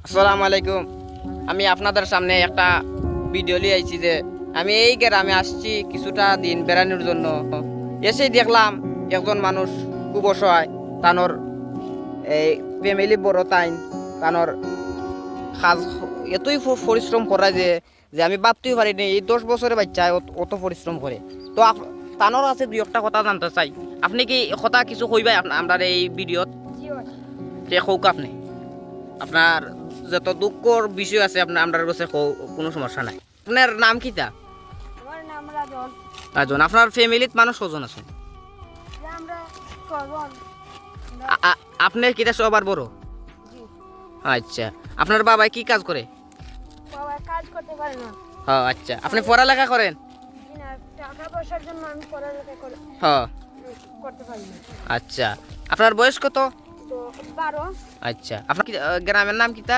আসসালামু আলাইকুম। আমি আপনাদের সামনে একটা ভিডিও নিয়ে আইছি যে আমি এই গ্রামে আসছি কিছুটা দিন বেড়ানোর জন্য। এসেই দেখলাম একজন মানুষ খুব অসহায়, তানোর এই ফ্যামিলি বড় তানোর কাজ এতই পরিশ্রম করা যে যে আমি ভাবতেই পারিনি এই 10 বছরের বাচ্চা অত পরিশ্রম করে। তো তানোর আছে দুই একটা কথা জানতে চাই, আপনি কি কথা কিছু কইবাই আমরা এই ভিডিওত হোক আপনি আপনার যত দুঃখর বিষয় আছে আপনার আমরা কাছে কোনো সমস্যা নাই। আপনার নাম কি তা? আমার নাম রাজন। রাজন। আপনার ফ্যামিলিত মানুষ কজন আছে? আমরা ছজন। আপনি কিটা সবার বড়? জি। আচ্ছা, আপনার বাবা কি কাজ করে? বাবা কাজ করতে পারে না। হ্যাঁ, আচ্ছা, আপনি পড়ালেখা করেন? না, টাকা পয়সার জন্য আমি পড়ালেখা হ্যাঁ, করতে পারি না। আচ্ছা, আপনার বয়স কত? তো 12। আচ্ছা, আপনার গ্রামের নাম কিতা?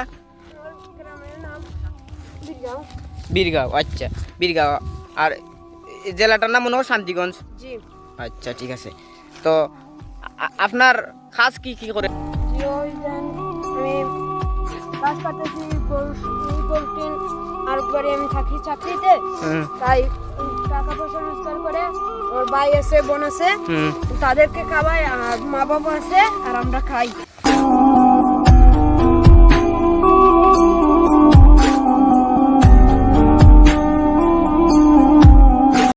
আমার গ্রামের নাম বীরগাঁও। বীরগাঁও। আচ্ছা, বীরগাঁও। আর জেলাটার নাম মনে হয় শান্তিগঞ্জ। জি। আচ্ছা, ঠিক আছে। তো আপনার কাজ কি কি করে? জি, ওই দেন আমি কাজ করতেছি পোল্ট্রিন, আর পরে আমি থাকি চাকরিতে। তাই টাকা পয়সা রোজগার করে ওর ভাই আছে বোন আছে তাদেরকে খাওয়াই, আর মা বাবা আছে আর আমরা খাই।